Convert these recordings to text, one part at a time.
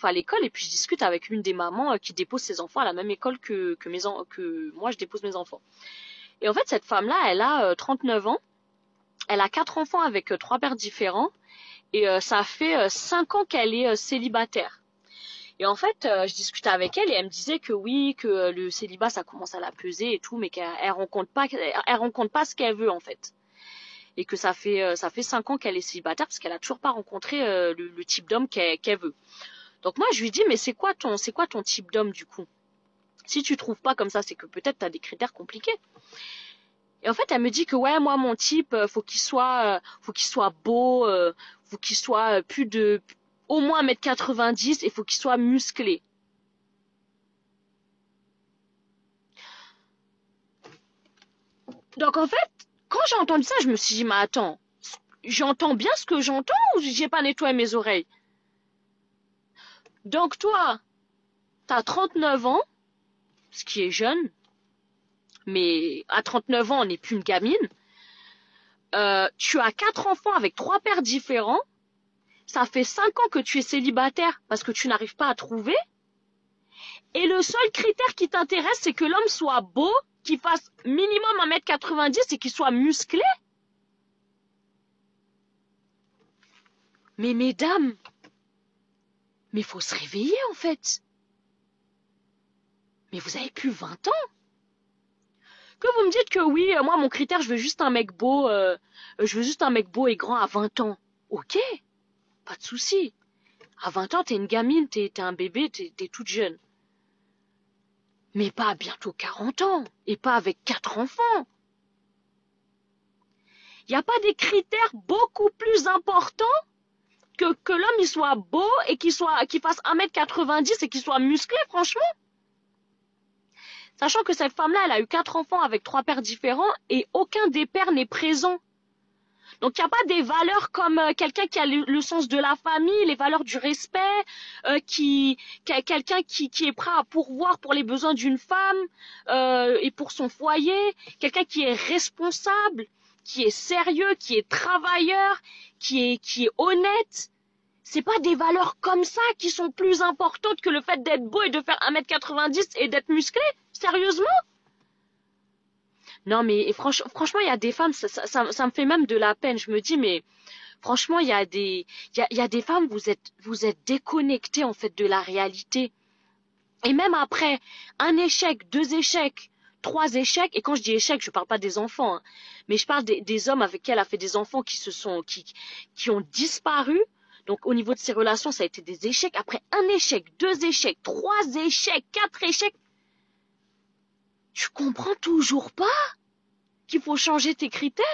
fois à l'école et puis je discute avec une des mamans qui dépose ses enfants à la même école que moi je dépose mes enfants. Et en fait, cette femme-là, elle a 39 ans. Elle a 4 enfants avec 3 pères différents. Et ça fait 5 ans qu'elle est célibataire. Et en fait, je discutais avec elle et elle me disait que oui, que le célibat, ça commence à la peser et tout, mais qu'elle rencontre pas ce qu'elle veut, en fait. Et que ça fait 5 ans qu'elle est célibataire parce qu'elle a toujours pas rencontré le type d'homme qu'elle veut. Donc moi, je lui dis, mais c'est quoi ton type d'homme, du coup? Si tu trouves pas comme ça, c'est que peut-être t'as des critères compliqués. Et en fait, elle me dit que ouais, moi, mon type, faut qu'il soit beau, faut qu'il soit au moins 1m90 et faut qu'il soit musclé. Donc en fait, quand j'ai entendu ça, je me suis dit, mais attends, j'entends bien ce que j'entends ou j'ai pas nettoyé mes oreilles? Donc toi, t'as 39 ans, ce qui est jeune, mais à 39 ans, on n'est plus une gamine. Tu as 4 enfants avec 3 pères différents. Ça fait 5 ans que tu es célibataire parce que tu n'arrives pas à trouver. Et le seul critère qui t'intéresse, c'est que l'homme soit beau, qu'il fasse minimum 1m90 et qu'il soit musclé. Mais mesdames, mais faut se réveiller en fait. Mais vous avez plus 20 ans. Que vous me dites que oui, moi mon critère, je veux juste un mec beau, et grand à 20 ans. Ok, pas de souci. À 20 ans, t'es une gamine, t'es un bébé, t'es toute jeune. Mais pas à bientôt 40 ans, et pas avec 4 enfants. Il n'y a pas des critères beaucoup plus importants que l'homme il soit beau et qu'il fasse 1m90 et qu'il soit musclé, franchement. Sachant que cette femme-là, elle a eu 4 enfants avec 3 pères différents et aucun des pères n'est présent. Donc, il n'y a pas des valeurs comme quelqu'un qui a le sens de la famille, les valeurs du respect, quelqu'un qui est prêt à pourvoir pour les besoins d'une femme et pour son foyer, quelqu'un qui est responsable, qui est sérieux, qui est travailleur, qui est honnête. C'est pas des valeurs comme ça qui sont plus importantes que le fait d'être beau et de faire 1m90 et d'être musclé. Sérieusement? Non, mais franchement, il y a des femmes, ça me fait même de la peine. Je me dis, mais franchement, il y a des femmes, vous êtes déconnectées, en fait, de la réalité. Et même après un échec, 2 échecs, 3 échecs, et quand je dis échec, je parle pas des enfants, hein, mais je parle des hommes avec qui elle a fait des enfants qui ont disparu. Donc, au niveau de ses relations, ça a été des échecs. Après un échec, 2 échecs, 3 échecs, 4 échecs. Tu comprends toujours pas qu'il faut changer tes critères?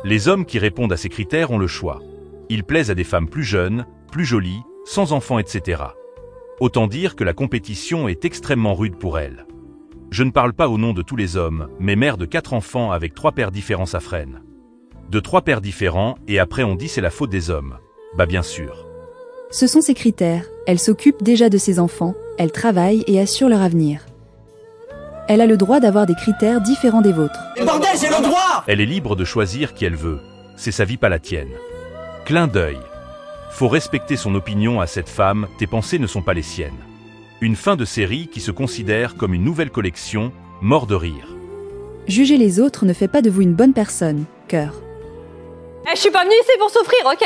Les hommes qui répondent à ces critères ont le choix. Ils plaisent à des femmes plus jeunes, plus jolies, sans enfants, etc. Autant dire que la compétition est extrêmement rude pour elles. Je ne parle pas au nom de tous les hommes, mais mère de 4 enfants avec 3 pères différents, ça freine. De 3 pères différents, et après on dit c'est la faute des hommes. Bah bien sûr. Ce sont ses critères, elle s'occupe déjà de ses enfants, elle travaille et assure leur avenir. Elle a le droit d'avoir des critères différents des vôtres. Mais bordel, j'ai le droit! Elle est libre de choisir qui elle veut. C'est sa vie, pas la tienne. Clin d'œil. Faut respecter son opinion à cette femme, tes pensées ne sont pas les siennes. Une fin de série qui se considère comme une nouvelle collection, mort de rire. Juger les autres ne fait pas de vous une bonne personne, cœur. Je suis pas venue ici pour souffrir, ok?